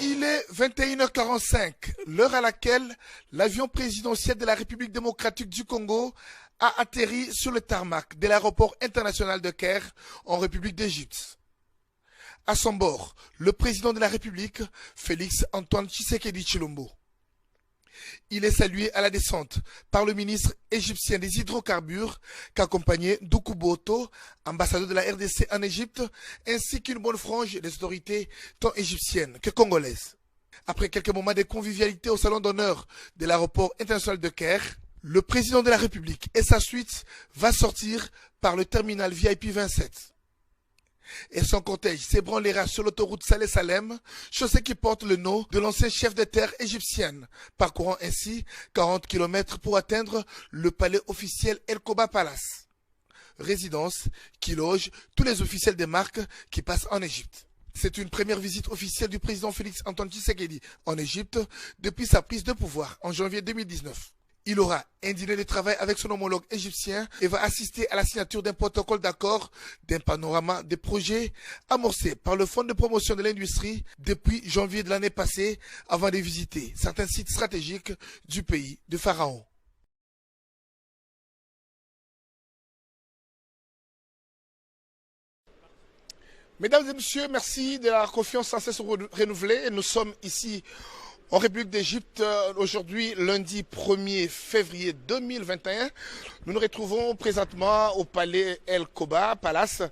Il est 21h45, l'heure à laquelle l'avion présidentiel de la République démocratique du Congo a atterri sur le tarmac de l'aéroport international de Caire en République d'Égypte. À son bord, le président de la République, Félix Antoine Tshisekedi Tshilombo. Il est salué à la descente par le ministre égyptien des hydrocarbures qu'accompagnait Doukou, ambassadeur de la RDC en Égypte, ainsi qu'une bonne frange des autorités tant égyptiennes que congolaises. Après quelques moments de convivialité au salon d'honneur de l'aéroport international de Caire, le président de la République et sa suite va sortir par le terminal VIP 27. Et son cortège s'ébranlera sur l'autoroute Salé-Salem, chaussée qui porte le nom de l'ancien chef de terre égyptienne, parcourant ainsi 40 km pour atteindre le palais officiel El Koba Palace, résidence qui loge tous les officiels des marques qui passent en Égypte. C'est une première visite officielle du président Félix Antoine Tshisekedi en Égypte depuis sa prise de pouvoir en janvier 2019. Il aura un dîner de travail avec son homologue égyptien et va assister à la signature d'un protocole d'accord d'un panorama des projets amorcés par le Fonds de promotion de l'industrie depuis janvier de l'année passée avant de visiter certains sites stratégiques du pays de Pharaon. Mesdames et messieurs, merci de la confiance sans cesse renouvelée. Nous sommes ici en République d'Égypte, aujourd'hui, lundi 1er février 2021, nous nous retrouvons présentement au palais El Koba Palace,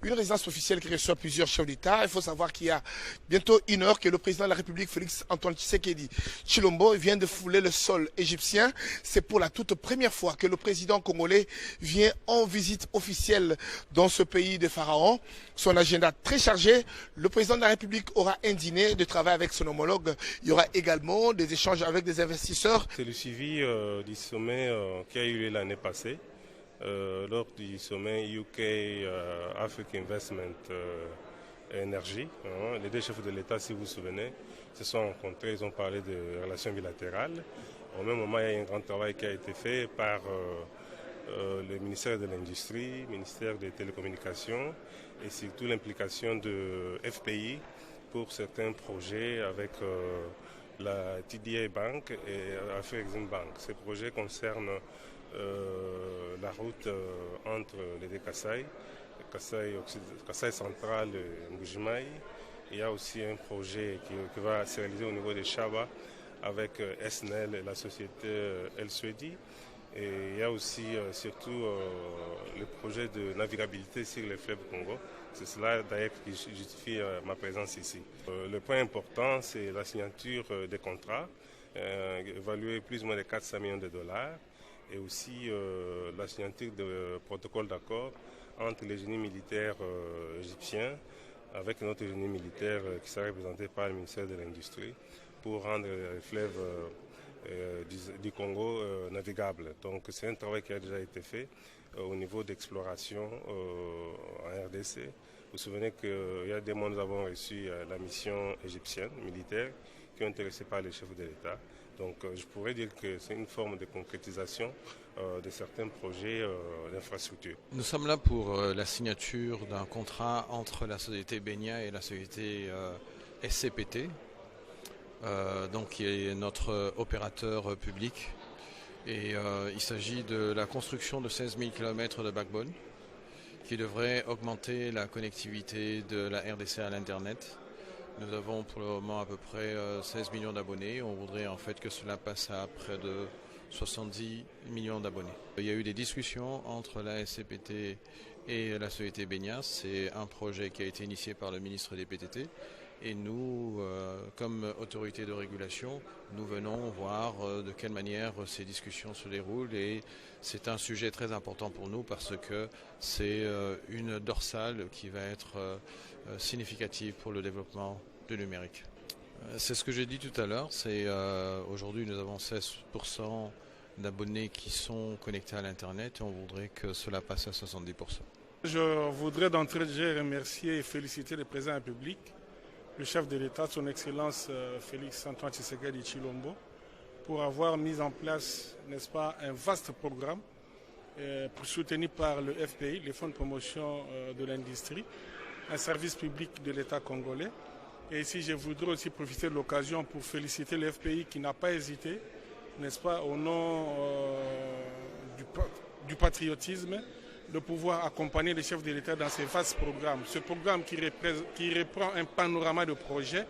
une résidence officielle qui reçoit plusieurs chefs d'État. Il faut savoir qu'il y a bientôt une heure que le président de la République, Félix Antoine Tshisekedi Tshilombo, vient de fouler le sol égyptien. C'est pour la toute première fois que le président congolais vient en visite officielle dans ce pays de Pharaon. Son agenda très chargé. Le président de la République aura un dîner de travail avec son homologue. Il y aura également des échanges avec des investisseurs. C'est le suivi du sommet qui a eu lieu l'année passée, lors du sommet UK Africa Investment Energy. Les deux chefs de l'État, si vous vous souvenez, se sont rencontrés, ils ont parlé de relations bilatérales. Au même moment, il y a un grand travail qui a été fait par le ministère de l'Industrie, le ministère des Télécommunications et surtout l'implication de FPI pour certains projets avec la TDA Bank et Afrexim Bank. Ces projets concernent la route entre les deux Kasaï, Kasaï central et Mbujimaï. Il y a aussi un projet qui va se réaliser au niveau de Chaba avec SNEL et la société El Suedi. Et il y a aussi surtout le projet de navigabilité sur les fleuves Congo. C'est cela d'ailleurs qui justifie ma présence ici. Le point important, c'est la signature des contrats, évalués plus ou moins de 400 millions de dollars, et aussi la signature de protocoles d'accord entre les génies militaires égyptiens avec notre génie militaire qui sera représenté par le ministère de l'Industrie pour rendre les fleuves du Congo navigable. Donc c'est un travail qui a déjà été fait au niveau d'exploration en RDC. Vous vous souvenez qu'il y a des mois nous avons reçu la mission égyptienne militaire qui ont été reçus par les chefs de l'État. Donc je pourrais dire que c'est une forme de concrétisation de certains projets d'infrastructure. Nous sommes là pour la signature d'un contrat entre la société Benia et la société SCPT. Donc qui est notre opérateur public et il s'agit de la construction de 16 000 km de backbone qui devrait augmenter la connectivité de la RDC à l'internet. Nous avons pour le moment à peu près 16 millions d'abonnés. On voudrait en fait que cela passe à près de 70 millions d'abonnés. Il y a eu des discussions entre la SCPT et la société Benia. C'est un projet qui a été initié par le ministre des PTT. Et nous, comme autorité de régulation, nous venons voir de quelle manière ces discussions se déroulent et c'est un sujet très important pour nous parce que c'est une dorsale qui va être significative pour le développement du numérique. C'est ce que j'ai dit tout à l'heure, c'est aujourd'hui nous avons 16% d'abonnés qui sont connectés à l'Internet et on voudrait que cela passe à 70%. Je voudrais d'entrée de jeu remercier et féliciter le président de la République, le chef de l'État, son Excellence Félix Antoine Tshisekedi Tshilombo, pour avoir mis en place, n'est-ce pas, un vaste programme soutenu par le FPI, le Fonds de promotion de l'industrie, un service public de l'État congolais, Et ici, je voudrais aussi profiter de l'occasion pour féliciter le FPI qui n'a pas hésité, n'est-ce pas, au nom du patriotisme, de pouvoir accompagner les chefs de l'État dans ces vastes programmes. Ce programme qui reprend un panorama de projets,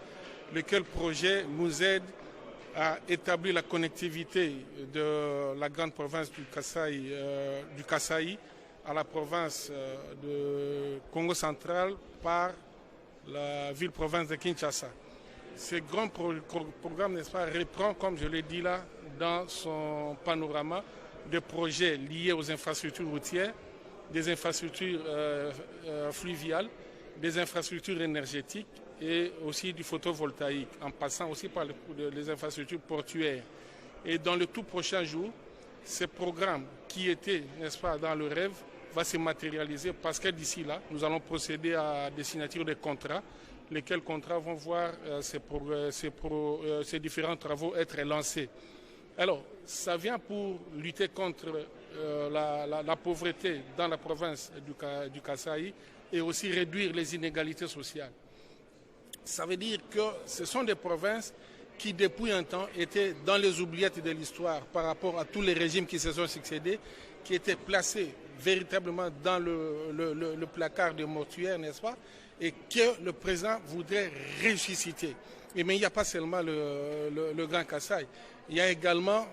lequel projet nous aide à établir la connectivité de la grande province du Kasaï à la province de Congo central par la ville-province de Kinshasa. Ce grand programme, n'est-ce pas, reprend, comme je l'ai dit là, dans son panorama, des projets liés aux infrastructures routières, des infrastructures fluviales, des infrastructures énergétiques et aussi du photovoltaïque, en passant aussi par les infrastructures portuaires. Et dans le tout prochain jour, ce programme qui était, n'est-ce pas, dans le rêve, va se matérialiser parce que d'ici là, nous allons procéder à des signatures de contrats, lesquels contrats vont voir ces différents travaux être lancés. Alors, ça vient pour lutter contre la pauvreté dans la province du Kasaï et aussi réduire les inégalités sociales. Ça veut dire que ce sont des provinces qui, depuis un temps, étaient dans les oubliettes de l'histoire par rapport à tous les régimes qui se sont succédés, qui étaient placés véritablement dans le placard des mortuaires, n'est-ce pas, et que le président voudrait ressusciter. Mais il n'y a pas seulement le Grand Kasaï. Il y a également,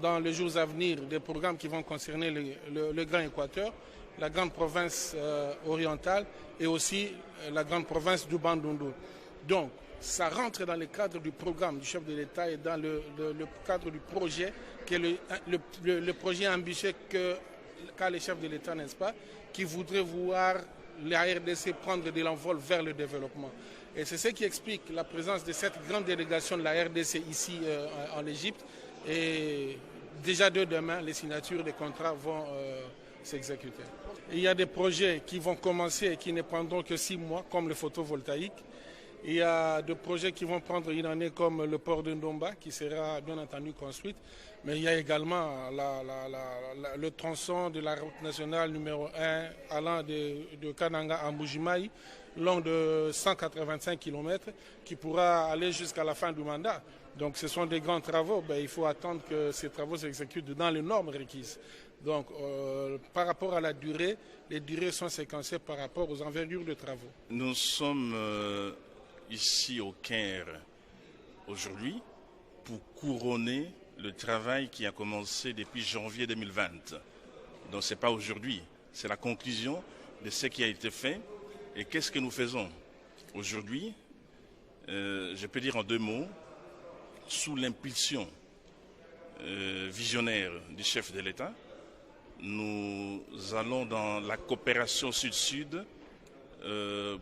dans les jours à venir, des programmes qui vont concerner le Grand Équateur, la grande province orientale et aussi la grande province du Bandundu. Donc, ça rentre dans le cadre du programme du chef de l'État et dans le cadre du projet, qui est le projet ambitieux qu'a le chef de l'État, n'est-ce pas, qui voudrait voir la RDC prendre de l'envol vers le développement. Et c'est ce qui explique la présence de cette grande délégation de la RDC ici en Égypte. Et déjà de demain, les signatures des contrats vont s'exécuter. Il y a des projets qui vont commencer et qui ne prendront que 6 mois, comme le photovoltaïque. Il y a des projets qui vont prendre une année comme le port de Ndomba, qui sera bien entendu construit. Mais il y a également le tronçon de la route nationale numéro 1 allant de Kananga à Mbujimaï, long de 185 km, qui pourra aller jusqu'à la fin du mandat. Donc ce sont des grands travaux. Il faut attendre que ces travaux s'exécutent dans les normes requises. Donc par rapport à la durée, les durées sont séquencées par rapport aux envergures de travaux. Nous sommes ici au Caire aujourd'hui pour couronner le travail qui a commencé depuis janvier 2020. Donc ce n'est pas aujourd'hui, c'est la conclusion de ce qui a été fait. Et qu'est-ce que nous faisons aujourd'hui? Je peux dire en 2 mots, sous l'impulsion visionnaire du chef de l'État, nous allons dans la coopération sud-sud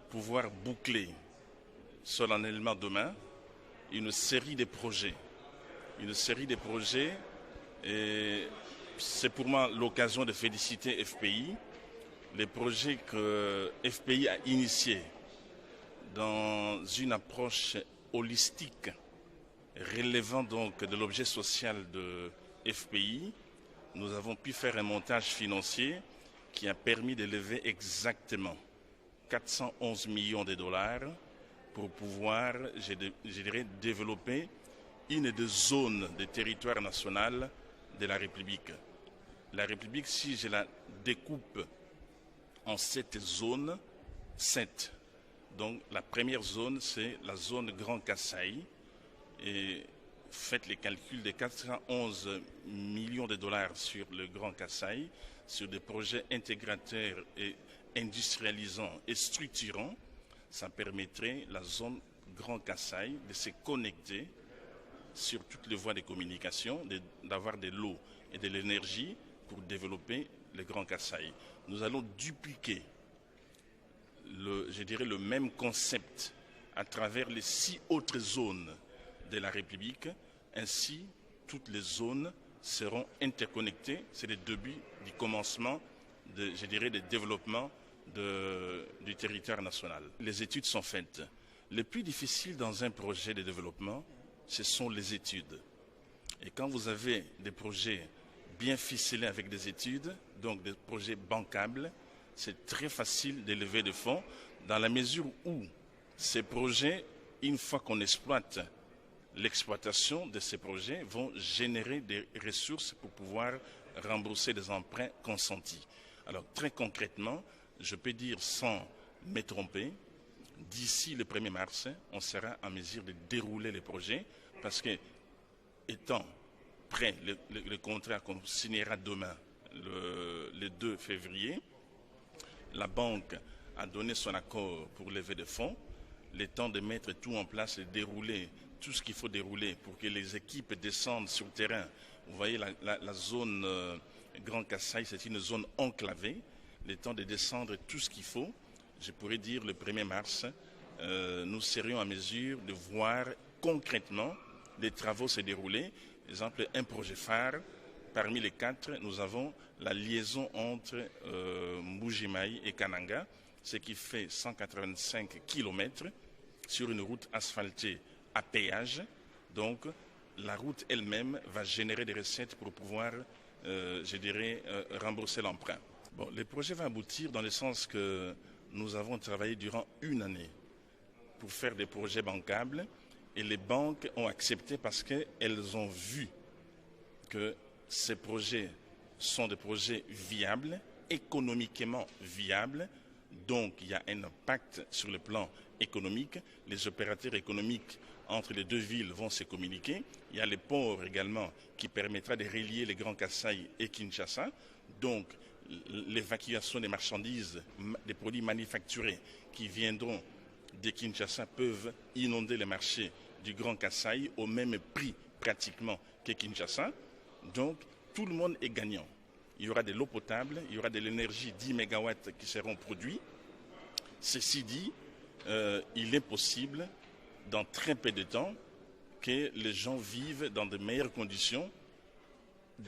pouvoir boucler solennellement demain une série de projets. Et c'est pour moi l'occasion de féliciter FPI. Les projets que FPI a initiés dans une approche holistique relevant donc de l'objet social de FPI, nous avons pu faire un montage financier qui a permis de lever exactement 411 millions de dollars pour pouvoir, je dirais, développer une des zones de territoire national de la République. La République, si je la découpe en 7 zones, 7. Donc la première zone, c'est la zone Grand Kasaï. Et faites les calculs de 411 millions de dollars sur le Grand Kasaï, sur des projets intégrateurs et industrialisants et structurants, ça permettrait la zone Grand Kasaï de se connecter sur toutes les voies de communication, d'avoir de l'eau et de l'énergie pour développer le Grand Kasaï. Nous allons dupliquer, je dirais, le même concept à travers les 6 autres zones de la République. Ainsi, toutes les zones seront interconnectées. C'est le début du commencement, je dirais, du développement du territoire national. Les études sont faites. Le plus difficile dans un projet de développement, ce sont les études. Et quand vous avez des projets bien ficelés avec des études, donc des projets bancables, c'est très facile de lever des fonds dans la mesure où ces projets une fois qu'on exploite, l'exploitation de ces projets vont générer des ressources pour pouvoir rembourser des emprunts consentis. Alors très concrètement, je peux dire sans me tromper, d'ici le 1er mars, on sera en mesure de dérouler les projets parce que, étant prêt, le contrat qu'on signera demain, le 2 février, la banque a donné son accord pour lever des fonds, le temps de mettre tout en place et dérouler tout ce qu'il faut dérouler pour que les équipes descendent sur le terrain. Vous voyez, la zone Grand Kasaï, c'est une zone enclavée. Le temps de descendre tout ce qu'il faut, je pourrais dire le 1er mars, nous serions en mesure de voir concrètement les travaux se dérouler. Par exemple, un projet phare, parmi les 4, nous avons la liaison entre Mbujimayi et Kananga, ce qui fait 185 km sur une route asphaltée à péage. Donc, la route elle-même va générer des recettes pour pouvoir, je dirais, rembourser l'emprunt. Bon, le projet va aboutir dans le sens que nous avons travaillé durant une année pour faire des projets bancables et les banques ont accepté parce qu'elles ont vu que ces projets sont des projets viables, économiquement viables. Donc, il y a un impact sur le plan économique. Les opérateurs économiques entre les deux villes vont se communiquer. Il y a le port également qui permettra de relier les Grands Kasaï et Kinshasa. Donc, l'évacuation des marchandises, des produits manufacturés qui viendront de Kinshasa peuvent inonder les marchés du Grand Kasaï au même prix pratiquement que Kinshasa. Donc, tout le monde est gagnant. Il y aura de l'eau potable, il y aura de l'énergie 10 MW qui seront produits. Ceci dit, il est possible, dans très peu de temps, que les gens vivent dans de meilleures conditions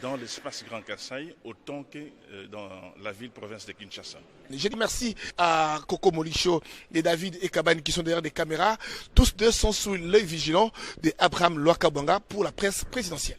dans l'espace Grand Kasaï autant que dans la ville-province de Kinshasa. Je dis merci à Coco Molicho et David Ekabani qui sont derrière des caméras. Tous deux sont sous l'œil vigilant d'Abraham Lwakabanga pour la presse présidentielle.